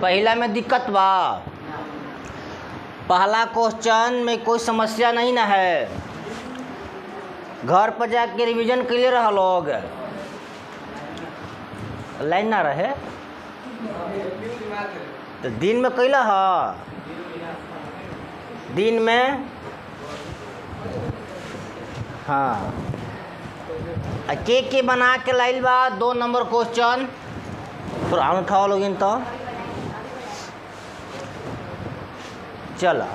पहला में दिक्कत बा। पहला क्वेश्चन में कोई समस्या नहीं ना है, घर पर जाके रिवीजन कैले रह लोग, लाइन ना रहे तो दिन में कैला है, दिन में हाँ के बना के लाइल बा 2 नंबर क्वेश्चन। तो हम उठाओ लोग इन तो चला।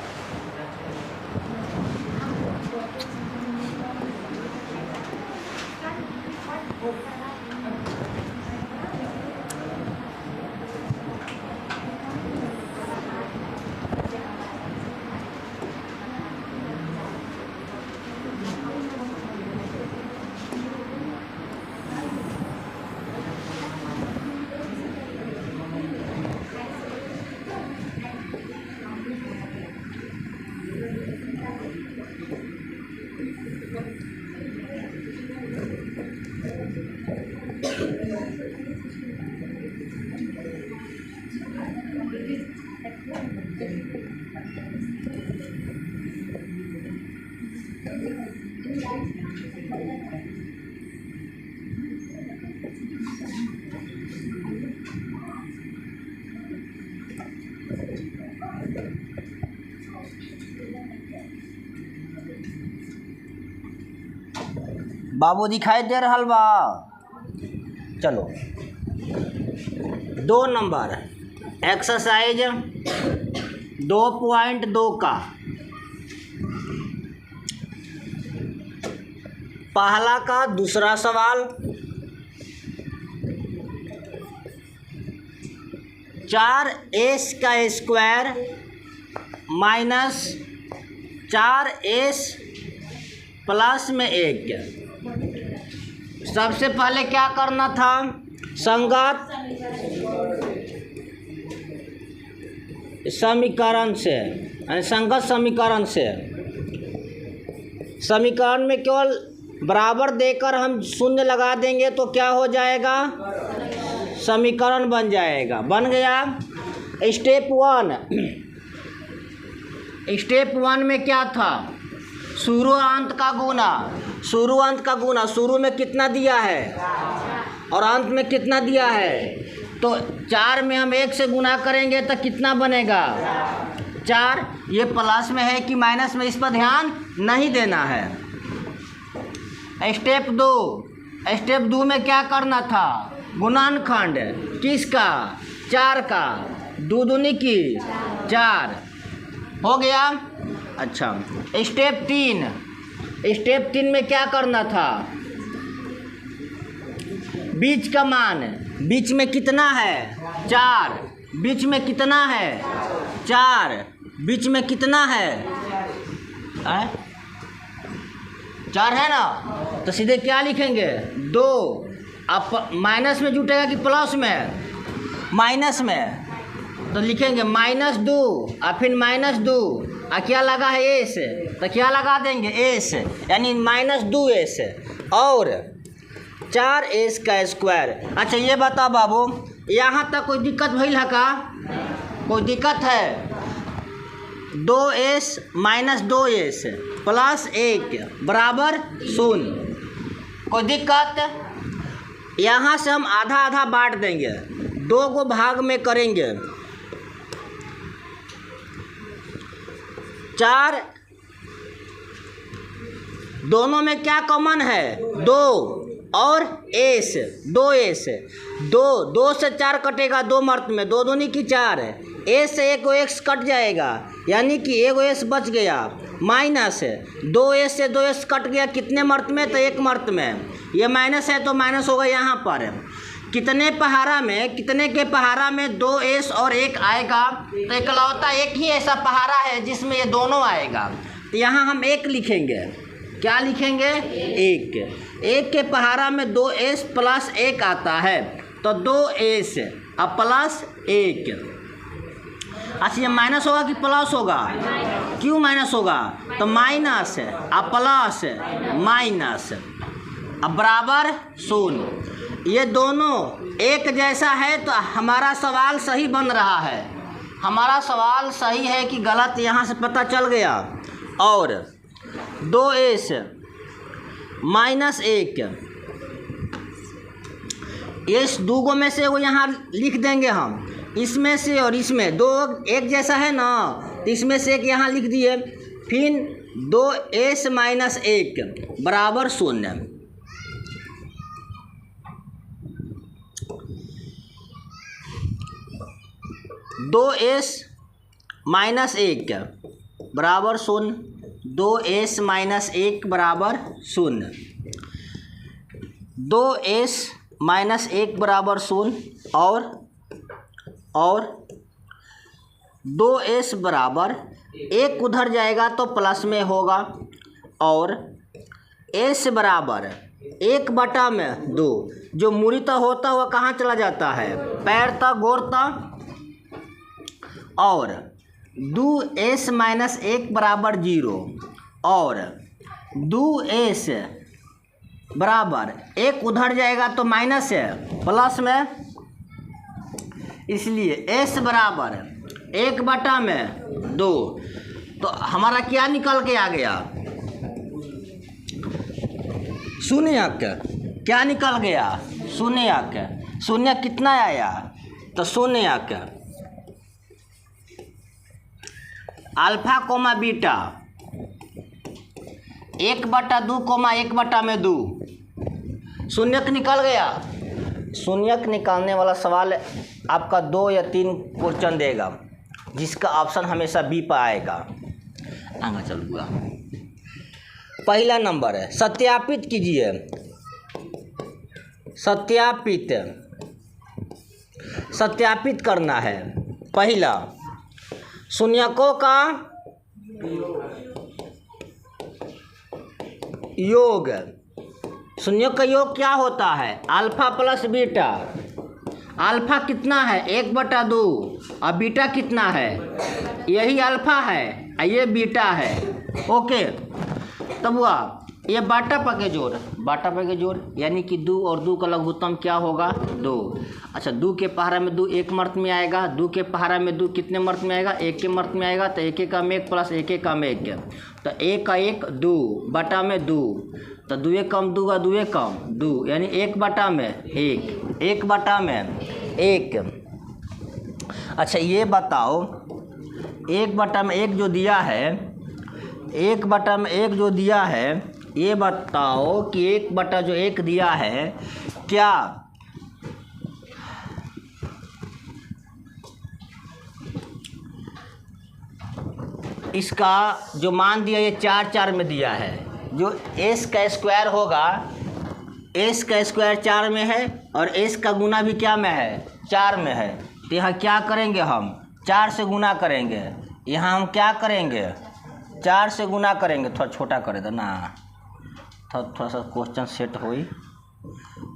बाबू दिखाई दे रहा बा। चलो 2 नंबर एक्सरसाइज 2.2 का पहला का दूसरा सवाल। 4s का स्क्वायर माइनस 4s प्लस में 1। सबसे पहले क्या करना था, संगत समीकरण से, संगत समीकरण से, समीकरण में केवल बराबर देकर हम शून्य लगा देंगे तो क्या हो जाएगा, समीकरण बन जाएगा। बन गया। स्टेप 1 में क्या था, शुरू अंत का गुना, शुरू अंत का गुना। शुरू में कितना दिया है और अंत में कितना दिया है, तो 4 में हम 1 से गुना करेंगे तो कितना बनेगा 4। ये प्लस में है कि माइनस में, इस पर ध्यान नहीं देना है। स्टेप 2 में क्या करना था, गुणनखंड किसका, 4 का, 2 दूनी की 4 हो गया। अच्छा स्टेप 3 में क्या करना था, बीच का मान, बीच में कितना है 4, बीच में कितना है 4, बीच में कितना है 4 है ना, तो सीधे क्या लिखेंगे 2। अब माइनस में जुटेगा कि प्लस में, माइनस में, तो लिखेंगे -2 और फिर -2 और क्या लगा है एस, तो क्या लगा देंगे एस, यानी -2s और 4s का स्क्वायर। अच्छा ये बता बाबू, यहाँ तक कोई दिक्कत भइल है का, कोई दिक्कत है, 2s -2s प्लस 1 बराबर 0, कोई दिक्कत। यहाँ से हम आधा आधा बांट देंगे, 2 को भाग में करेंगे, 4 दोनों में क्या कॉमन है 2 और s, 2s, 2 से 4 कटेगा 2 मर्त में, 2 दूनी की 4 है, a से एक x कट जाएगा यानी कि एक s बच गया, माइनस 2s से 2s कट गया कितने मर्त में, तो 1 मर्त में, ये माइनस है तो माइनस होगा यहाँ पर। कितने पहाड़ा में, कितने के पहाड़ा में 2s और 1 आएगा, तो इकलौता एक ही ऐसा पहाड़ा है जिसमें ये दोनों आएगा, तो यहाँ हम 1 लिखेंगे। क्या लिखेंगे 1 के पहाड़ा में 2s प्लस 1 आता है, तो 2s अब प्लस 1। अच्छा ये माइनस होगा कि प्लस होगा, क्यों माइनस होगा? तो माइनस अब प्लस माइनस अब बराबर 0। ये दोनों एक जैसा है तो हमारा सवाल सही बन रहा है। हमारा सवाल सही है कि गलत यहाँ से पता चल गया। और 2s माइनस 1, इस दूगों में से वो यहाँ लिख देंगे हम। इसमें से और इसमें दो एक जैसा है ना, तो इसमें से एक यहाँ लिख दिए। फिर 2s माइनस 1 बराबर 0। 2s माइनस 1 बराबर 0। 2s माइनस 1 बराबर 0। 2s माइनस 1 बराबर 0 और 2s बराबर 1 उधर जाएगा तो प्लस में होगा और s बराबर 1/2 जो मूर्ता होता हुआ कहाँ चला जाता है? पैर तक गोर तक। और 2s माइनस 1 बराबर 0 और 2s बराबर 1 उधर जाएगा तो माइनस है प्लस में, इसलिए s बराबर 1/2। तो हमारा क्या निकल के आ गया? शून्यक। क्या निकल गया? शून्यक। शून्य कितना आया? तो शून्यक अल्फा कोमा बीटा 1/2 कोमा 1/2 शून्यक निकल गया। शून्यक निकालने वाला सवाल आपका 2 या 3 क्वेश्चन देगा, जिसका ऑप्शन हमेशा बी पर आएगा। आगे चलूँगा। पहला नंबर है, सत्यापित कीजिए। सत्यापित करना है। पहला, शून्यकों का योग। शून्यक का योग क्या होता है? Alpha plus beta. अल्फा कितना है? 1/2 और बीटा कितना है? यही अल्फा है और ये बीटा है। ओके, तब हुआ ये बाटा पके जोड़ यानी कि 2 और 2 का लघुत्तम क्या होगा? 2। अच्छा, 2 के पहाड़ा में 2 1 मर्त में आएगा। 2 के पहाड़ा में 2 कितने मर्त में आएगा? 1 के मर्त में आएगा। तो 1 कम 1 प्लस 1 कम 1, तो 1 का 1 2 बटा में 2, तो 2 कम 2 का 2 कम 2 यानी 1/1 1/1। अच्छा, ये बताओ 1/1 जो दिया है, 1/1 जो दिया है, ये बताओ कि 1/1 दिया है क्या इसका जो मान दिया ये 4 में दिया है। जो s का स्क्वायर होगा, s का स्क्वायर 4 में है और s का गुना भी क्या में है? 4 में है। तो यहाँ क्या करेंगे हम? 4 से गुना करेंगे। यहाँ हम क्या करेंगे? 4 से गुना करेंगे। थोड़ा छोटा करे दो ना, थोड़ा सा क्वेश्चन सेट होई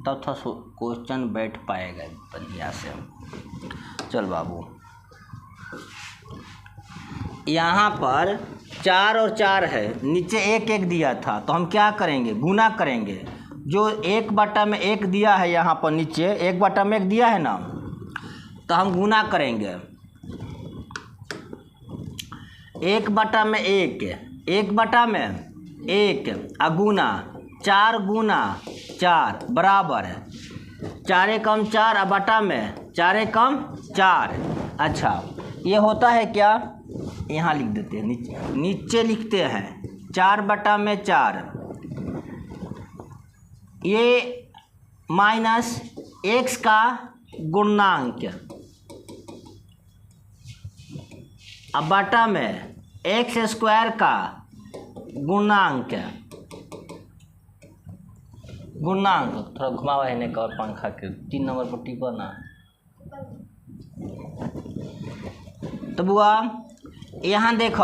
तब थोड़ा क्वेश्चन बैठ पाएगा बढ़िया से। चल बाबू, यहाँ पर 4 और 4 है, नीचे 1 दिया था, तो हम क्या करेंगे? गुना करेंगे। जो 1/1 दिया है यहाँ पर नीचे 1/1 दिया है ना, तो हम गुना करेंगे। 1/1 अगुना 4 गुना 4 बराबर 4 कम 4 बटा में 4 कम 4। अच्छा, ये होता है क्या? यहाँ लिख देते हैं, नीचे लिखते हैं 4/4। ये माइनस x का गुणांक अब बटा में x² का गुणांक। थोड़ा घुमावा है ने और पंखा के 3 नंबर पर टिपा ना। तो बुआ यहाँ देखो,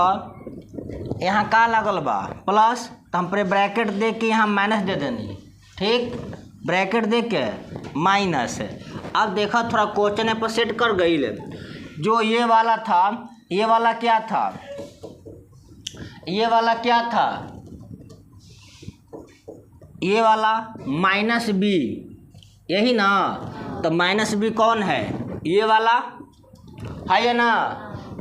यहाँ का लगल बा प्लस, तो हम पर ब्रैकेट दे के यहाँ माइनस दे देनी। ठीक, ब्रैकेट दे के माइनस। अब देखो थोड़ा क्वेश्चन पर सेट कर गई। जो ये वाला था, ये वाला क्या था? ये वाला क्या था, ये वाला माइनस बी, यही ना। तो माइनस बी कौन है, ये वाला है या ना।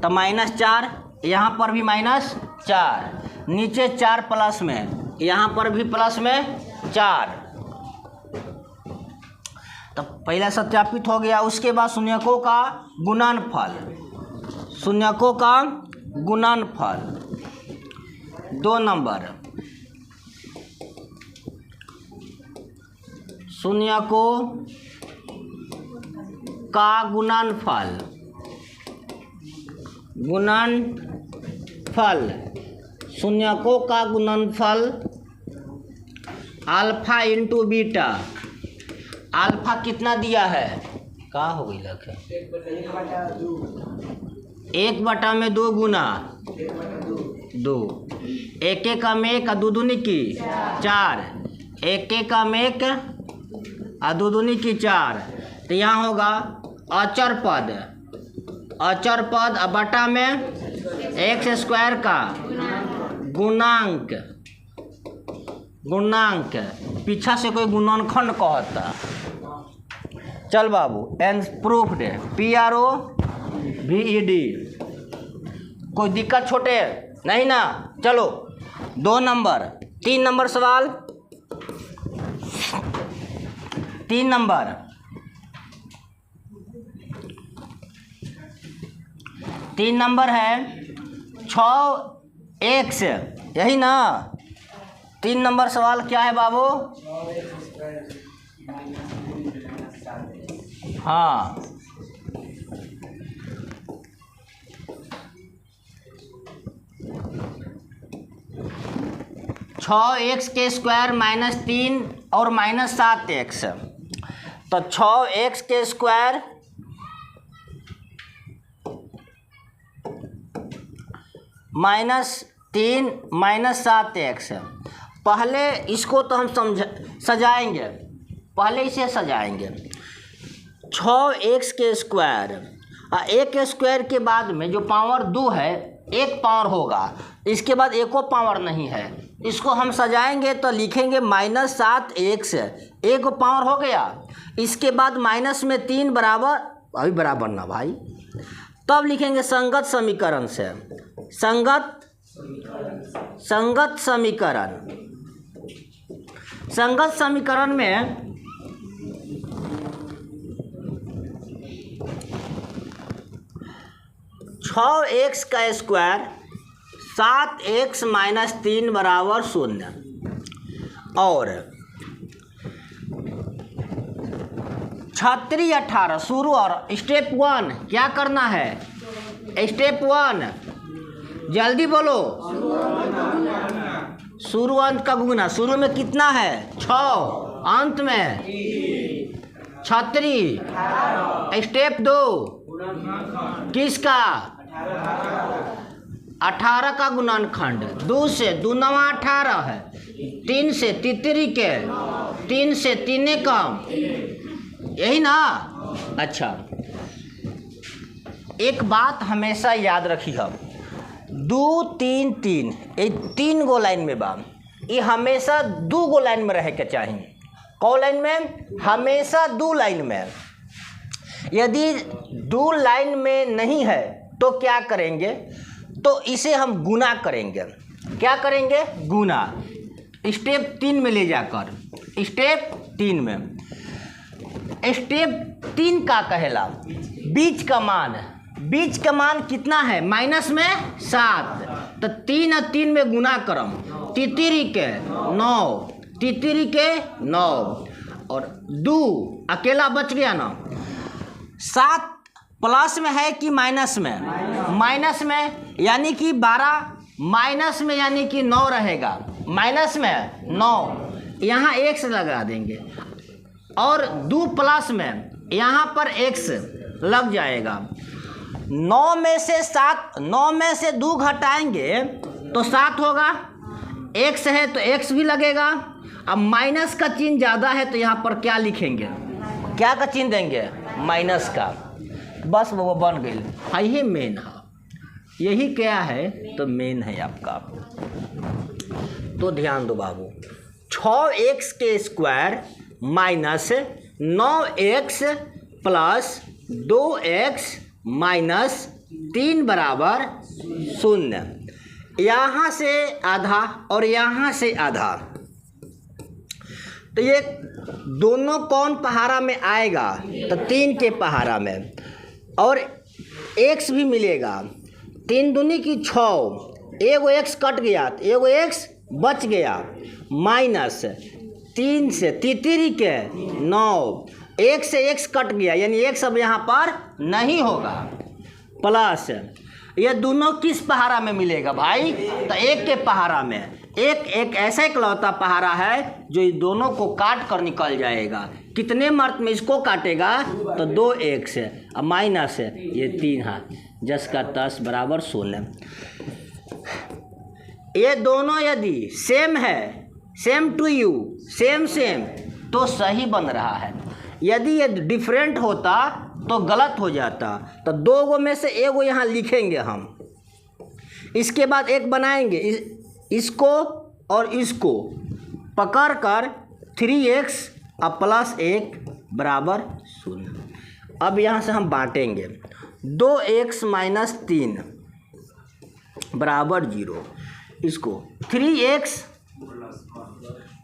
तो -4, यहाँ पर भी -4, नीचे 4 प्लस में, यहाँ पर भी प्लस में 4। तो पहला सत्यापित हो गया। उसके बाद शून्यकों का गुणनफल, शून्यकों का गुणनफल 2 नंबर, शून्यकों का गुणनफल, शून्यकों का गुणनफल अल्फा इंटू बीटा। अल्फा कितना दिया है, क्या हो गई लग है, 1/2 गुना 2, 1 का मेक 2 दूनी की 4, 1 का मेक 2 दूनी की 4। तो यहाँ होगा अचर पद, अचर पद बटा में x² का गुणांक, गुणांक पीछा से कोई गुणनखंड कहता। चल बाबू, एंड प्रूफ्ड, PROVED। कोई दिक्कत छोटे नहीं ना। चलो 2 नंबर, 3 नंबर सवाल, 3 नंबर, 3 नंबर है 6x, यही ना। 3 नंबर सवाल क्या है बाबू, हाँ 6x² -3 और -7x। तो 6x² -3 -7x। पहले इसको तो हम सजाएंगे, पहले इसे सजाएंगे। 6x² और 1² के बाद में जो पावर 2 है, 1 पावर होगा, इसके बाद एको पावर नहीं है। इसको हम सजाएंगे तो लिखेंगे -7x, 1 पावर हो गया। इसके बाद माइनस में 3 बराबर, अभी बराबर ना भाई, तब लिखेंगे संगत समीकरण से, संगत समीकरण। संगत समीकरण में 6x² 7x - 3 बराबर 0 और 3618 शुरू। और स्टेप 1 क्या करना है, स्टेप 1 जल्दी बोलो, शुरू अंत का गुना। शुरू में कितना है 6, अंत में 36। स्टेप 2 किसका, 18 का गुणनखंड। 2 से 2 9 18 है, 3 से तितरी के, 3 से 3 कम, यही ना। अच्छा, एक बात हमेशा याद रखी हम, 2 3 3 ये 3 गो लाइन में बा, ये हमेशा 2 गो लाइन में रहे के चाहिए। कौ लाइन में, हमेशा 2 लाइन में। यदि 2 लाइन में नहीं है तो क्या करेंगे, तो इसे हम गुना करेंगे। क्या करेंगे, गुना। स्टेप 3 में ले जाकर, स्टेप 3 में, स्टेप 3 का कहला बीच का मान। बीच का मान कितना है, माइनस में 7। तो 3 और 3 में गुना करम, तितरी के 9, तितरी के 9 और 2 अकेला बच गया ना। 7 प्लस में है कि माइनस में, माइनस में, यानी कि 12 माइनस में, यानी कि 9 रहेगा। माइनस में 9, यहाँ x लगा देंगे और 2 प्लस में, यहाँ पर x लग जाएगा। 9 में से 7, 9 में से 2 घटाएंगे तो 7 होगा। x है तो x भी लगेगा। अब माइनस का चिन्ह ज़्यादा है तो यहाँ पर क्या लिखेंगे, क्या का चिन्ह देंगे, माइनस का। बस वो बन गई, यही मेन है। यही क्या है तो मेन है आपका। तो ध्यान दो बाबू, 6x के square minus 9x plus 2x minus 3 बराबर 0। यहाँ से आधा और यहाँ से आधा, तो ये दोनों कौन पहाड़ा में आएगा तो 3 के पहाड़ा में, और x भी मिलेगा। 3 दूनी की 6, एगो x कट गया तो एगो x बच गया, माइनस 3 से तितरी के 9, 1 से x कट गया यानी x अब यहाँ पर नहीं होगा, प्लस ये दोनों किस पहाड़ा में मिलेगा भाई तो 1 के पहाड़ा में। एक ऐसा इकलौता पहाड़ा है जो इन दोनों को काट कर निकल जाएगा। कितने मर्त में इसको काटेगा तो 2x और माइनस ये 3 हाथ, 10 का 10 बराबर 16। ये दोनों यदि सेम है, सेम टू यू, सेम तो सही बन रहा है। यदि ये डिफरेंट होता तो गलत हो जाता। तो 2 गो में से एगो यहाँ लिखेंगे हम, इसके बाद एक बनाएंगे, इसको और इसको पकड़ कर 3x और प्लस 1 बराबर 0। अब यहाँ से हम बांटेंगे, 2x माइनस 3 बराबर 0, इसको 3x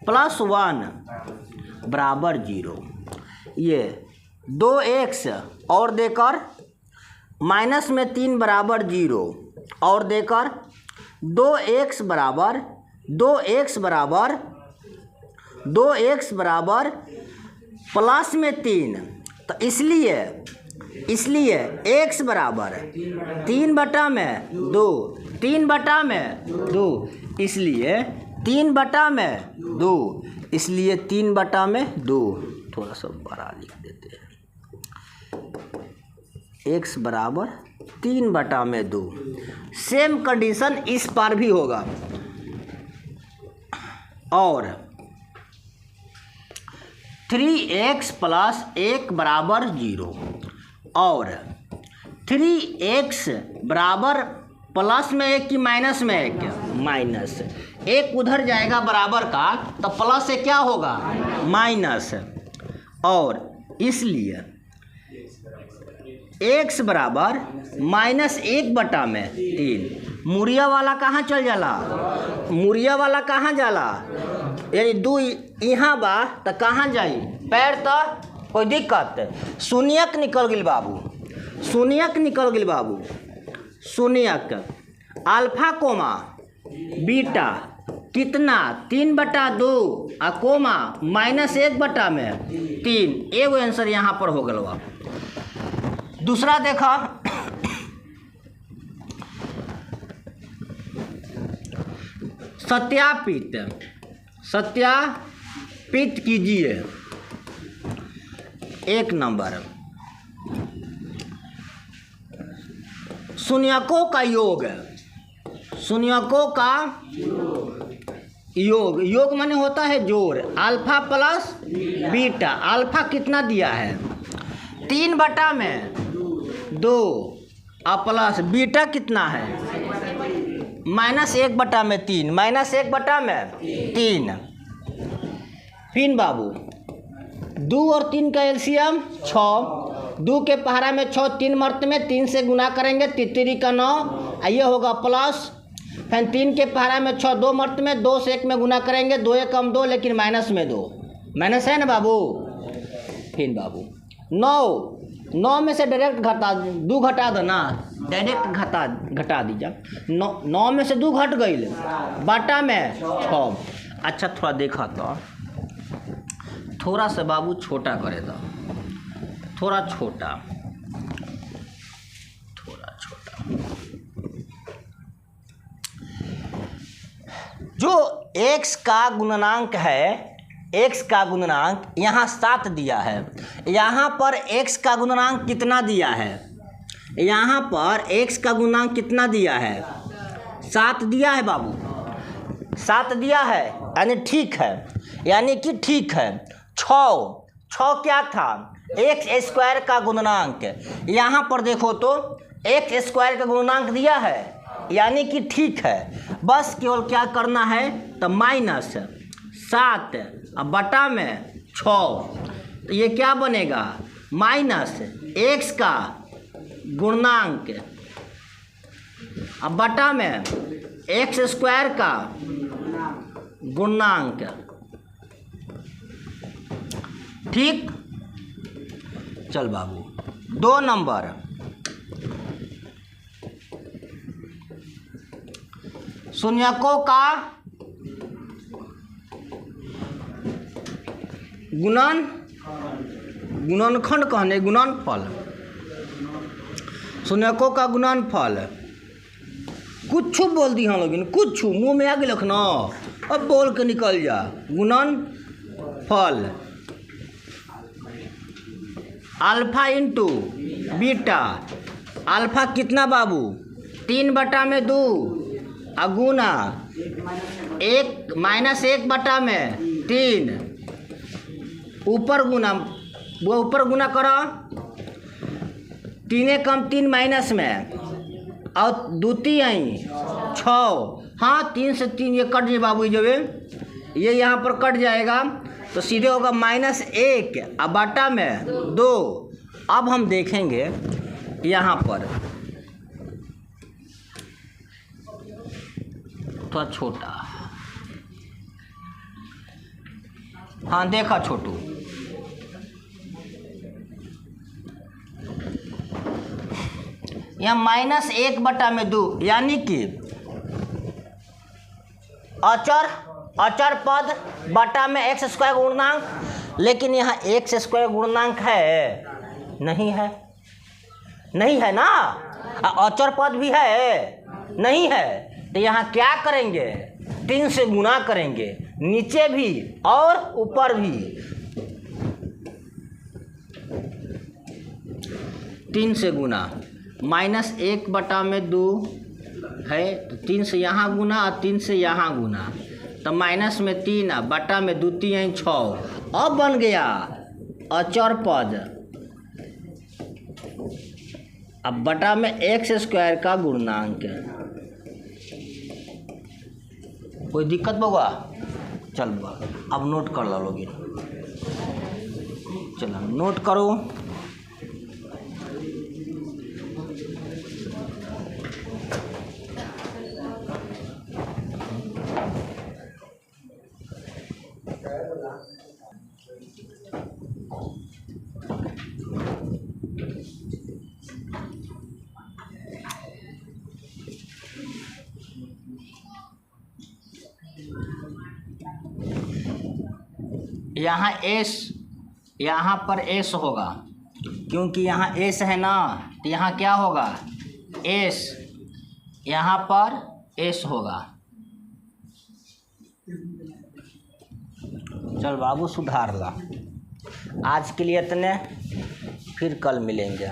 प्लस 1 बराबर 0, ये 2x और देकर माइनस में 3 बराबर 0 और देकर 2x बराबर प्लस में 3। तो इसलिए x बराबर 3/2, 3/2, इसलिए 3/2, इसलिए 3/2 थोड़ा सा बड़ा लिख देते हैं, x बराबर 3/2। सेम कंडीशन इस पर भी होगा, और 3x प्लस 1 बराबर 0 और 3x बराबर प्लस में 1 की माइनस में 1, माइनस 1 उधर जाएगा बराबर का तो प्लस से क्या होगा माइनस, और इसलिए x बराबर -1/3। मुड़िया वाला कहाँ चल जाला, मुड़िया वाला कहाँ जाला, यानी 2 यहाँ बा तो कहाँ जाई, पैर तो कोई दिक्कत, शून्यक निकल गई बाबू, शून्यक निकल गई बाबू, शून्यक अल्फा कोमा बीटा कितना 3/2 आ कोमा -1/3, एगो आंसर यहाँ पर हो गया। दूसरा देखा, सत्यापित कीजिए। 1 नंबर, शून्यकों का योग, शून्यकों का योग माने होता है जोड़, अल्फा प्लस बीटा। अल्फा कितना दिया है 3/2 और प्लस बीटा कितना है -1/3, -1/3। फिर बाबू 2 और 3 का एलसीएम 6, 2 के पहाड़ा में 6, 3 मर्त में 3 से गुना करेंगे, 3 का 9, ये होगा प्लस। फिर 3 के पहाड़ा में 6, 2 मर्त में 2 से 1 में गुना करेंगे, 2 1 कम 2 लेकिन माइनस में 2, माइनस है ना बाबू। फिर बाबू 9 में से डायरेक्ट 2 घटा दो ना, डायरेक्ट घटा दीजिए। 9 में से 2 घट गई, बाटा में 6। अच्छा थोड़ा देखा तो, थोड़ा सा बाबू छोटा करे तो, थोड़ा छोटा, जो x का गुणनांक है, x का गुणनांक यहाँ 7 दिया है, यहाँ पर x का गुणनांक कितना दिया है, यहाँ पर x का गुणनांक कितना दिया है 7 दिया है बाबू, 7 दिया है, यानी ठीक है, यानी कि ठीक है। 6 क्या था x² का गुणनांक, यहाँ पर देखो तो एक्स स्क्वायर का गुणांक दिया है, यानी कि ठीक है। बस केवल क्या करना है, तो माइनस 7 अब बटा में 6, तो ये क्या बनेगा, माइनस एक्स का गुणांक अब बटा में एक्स स्क्वायर का गुणांक। ठीक, चल बाबू 2 नंबर, शून्यकों का गुणनखंड कहने गुणनफल, शून्यकों का गुणनफल। कुछ बोल दी हम लोग, कुछ मुंह में आ गए ना, अब बोल के निकल जा। गुणनफल अल्फा इंटू बीटा, अल्फा कितना बाबू, 3/2 अगुना 1 माइनस 1/3, ऊपर गुना, वो ऊपर गुना करो, 3 कम 3 माइनस में, और 2 3 6, हाँ 3 से 3 ये कट जाए बाबू, जब ये यहाँ पर कट जाएगा तो सीधे होगा -1 अब बटा में 2। अब हम देखेंगे यहाँ पर थोड़ा छोटा, हाँ देखा छोटू, यहाँ -1/2, यानी कि अचर पद बटा में एक्स स्क्वायर गुणांक, लेकिन यहाँ एक्स स्क्वायर गुणांक है नहीं है, नहीं है ना, अचर पद भी है नहीं है, तो यहाँ क्या करेंगे, 3 से गुना करेंगे, नीचे भी और ऊपर भी, 3 से गुना, -1/2 है, तो 3 से यहाँ गुना और 3 से यहाँ गुना, तो माइनस में 3 बटा में 2 3 6, अब बन गया अचर पद, अब बटा में एक्स स्क्वायर का गुणांक। कोई दिक्कत बउआ, चल बउआ अब नोट कर लो लोगे, चलो नोट करो। यहाँ एस, यहाँ पर एस होगा, क्योंकि यहाँ एस है ना, तो यहाँ क्या होगा एस, यहाँ पर एस होगा। चल बाबू सुधार ला, आज के लिए इतने, फिर कल मिलेंगे।